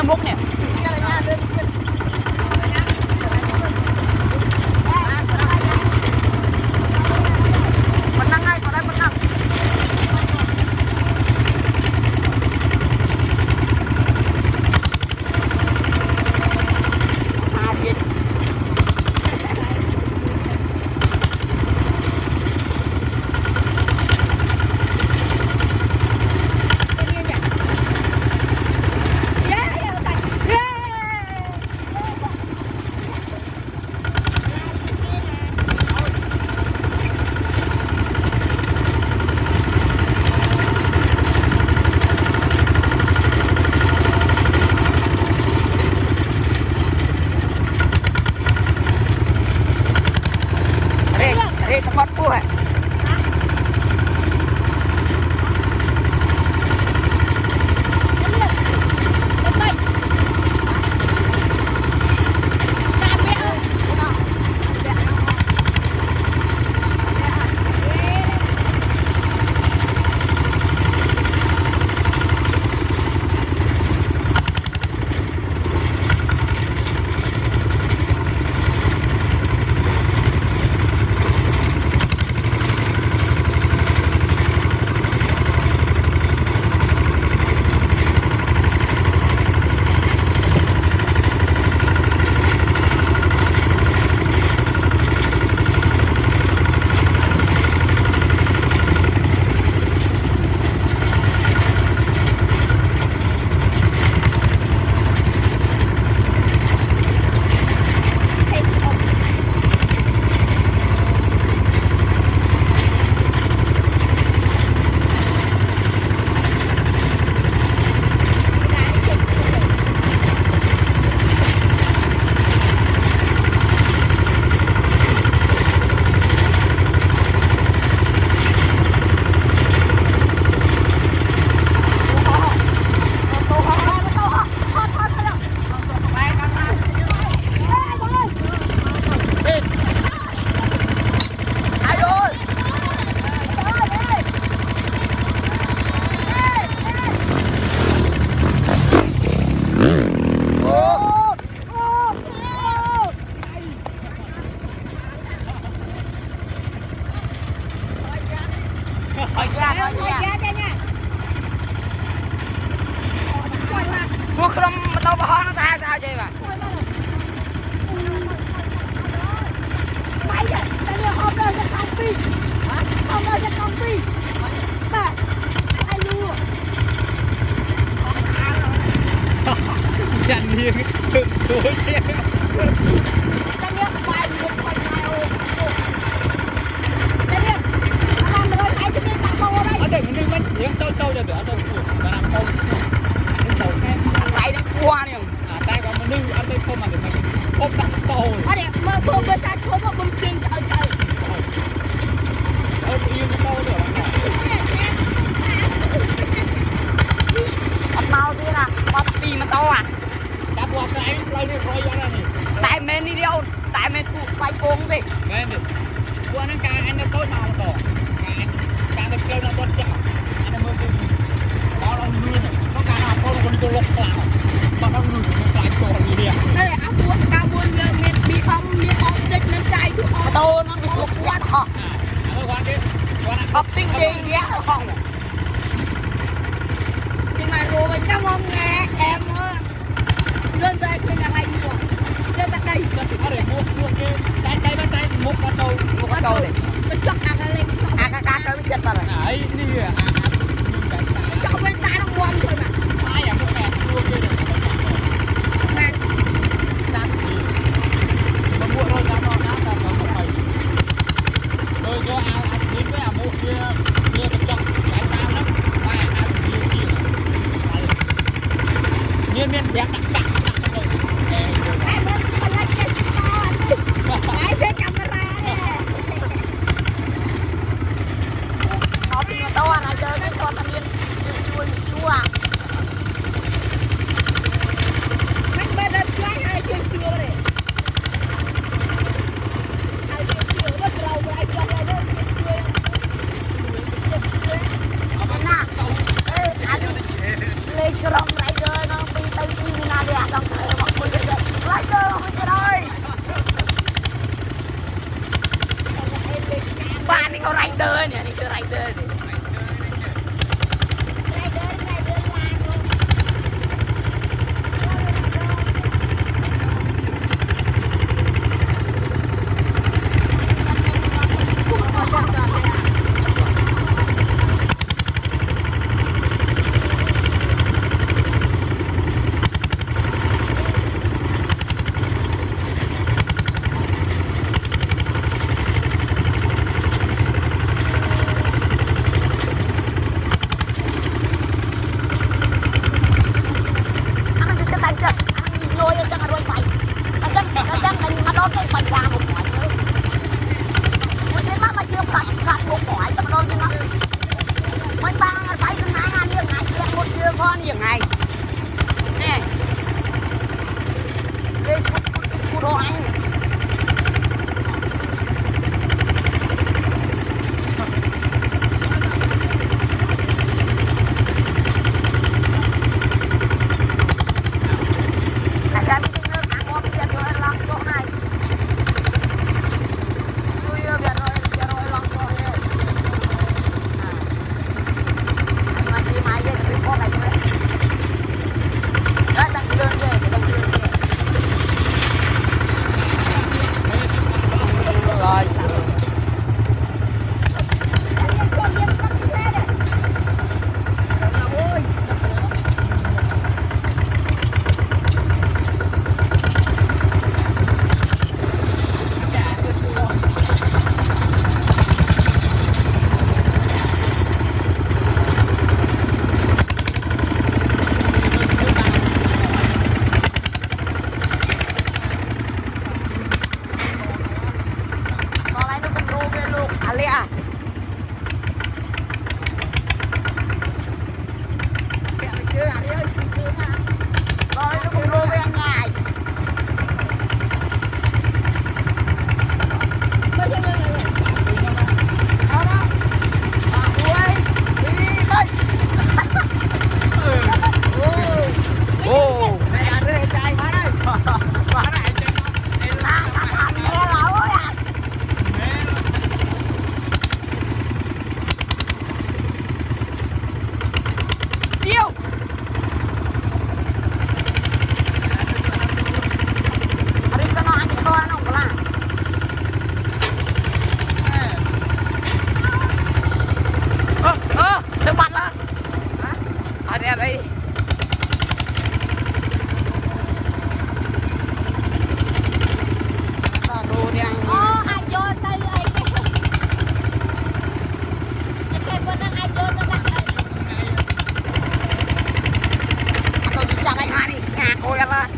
múc nè mình năng ngay còn đây mình năng tempat buah. Buộc không tao bỏ nó ta sao vậy mà? Mày vậy, tao đưa hôm đó cho công ty. Hôm đó cho công ty. Bà, ai lưu? Dàn miếng, tối chết. Tao nhớ quay một quay nào. Tao nhớ, tao làm rồi thấy chúng ta tao ở đây. Ở đây mình miếng tôi cho được ở đâu mà làm không. Tay nó qua nè. Tay còn mà nư ăn đây không mà được mình ốp đặt to. Ở đây mà bơm bên ta chốt mà bơm chân trời trời. Yêu nó to được. Bắt mau thế nè, bắt tì mà to à? Đã buộc cái anh lấy đi rồi ra này. Tại men đi đâu? Tại men phụ quay cuồng gì? Men đi. Buộc nó càng anh nó tối nào to. Càng nó kêu nó tốt chảo. Anh nó mơ mơ. Đó là mưa này. Nó càng nào con còn đi tô lọc nào. Mà nó mưa nó lại to như vậy. Đây là áo buộc cao buồn miền bị ong địch lên trái của ong. Tô nó bị sụp nhát hả? Bắp tinh gì ghé không? Nhưng mà rồi mình đang ngon nghe em lên đây khi là hay rồi lên tại đây Ở đây mua cái tay tay một con đầu này cái chọc ăn lên à cái cái chết rồi ấy đi à chọc bên tay nó ngon thôi mà ai à mua mẹ mua kia được nè ra thì mà mua rồi ra nó đã là có phải rồi do ăn đến với mua kia cái chọc cái tao lắm ai ăn nhiều miên miên bé đặt rồi em ơi con lấy cái con lấy cái camera nó bị to này chơi cái con thanh niên chua mấy bên đây lấy ai chơi chua này ai chơi chua nó trâu ai cho nó nè nè ê anh lên cái rong này rồi nó bị tay đi nè Ôi ăn la.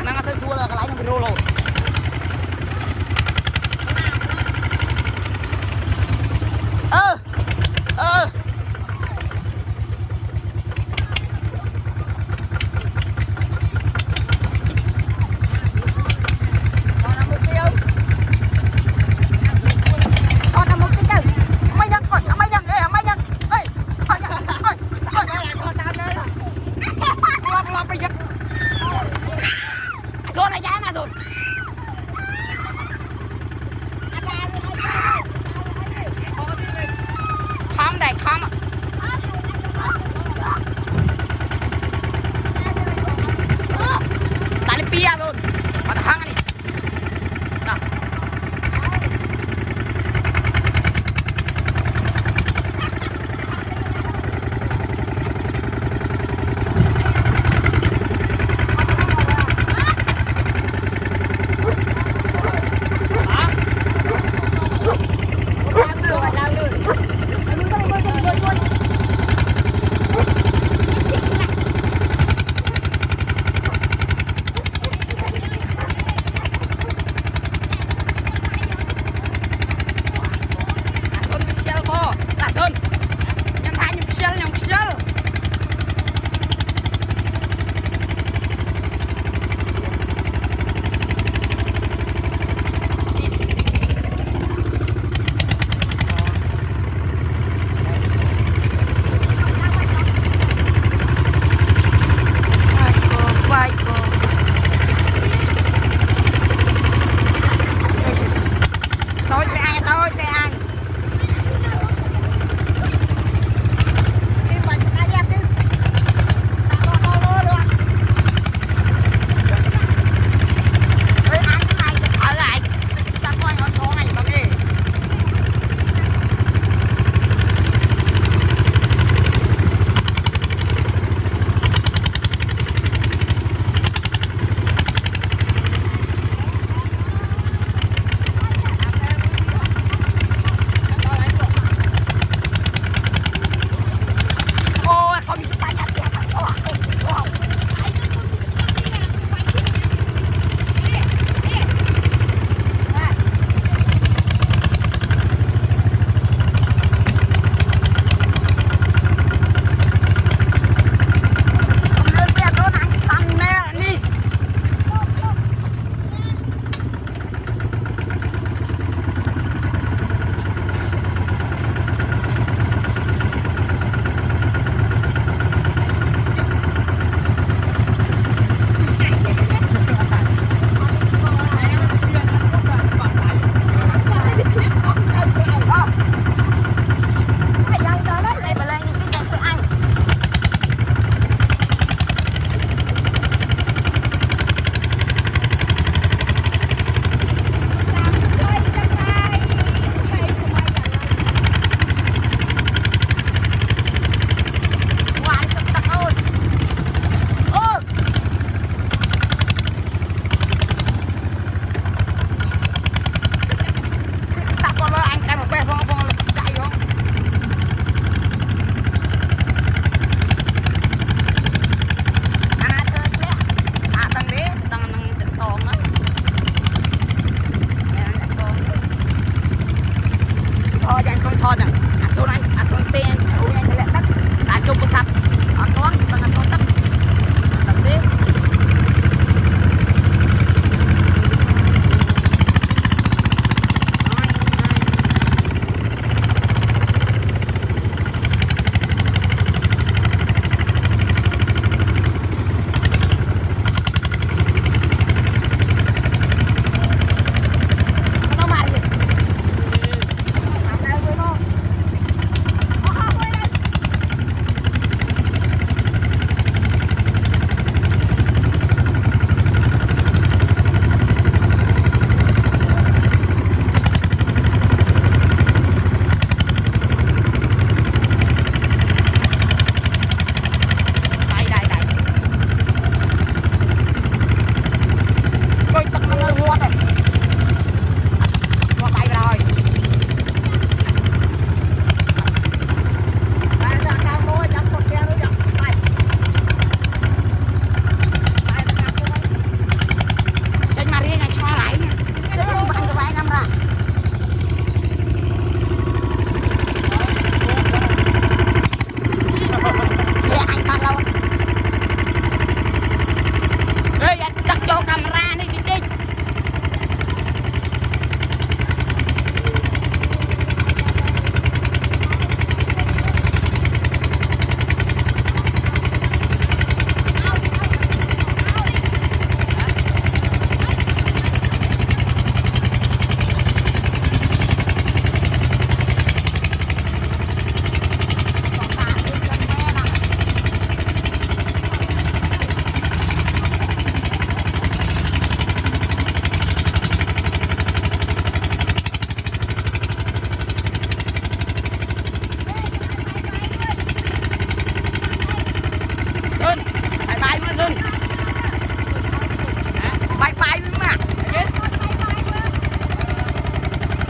Năng ăn thua là cái lái trong video rồi.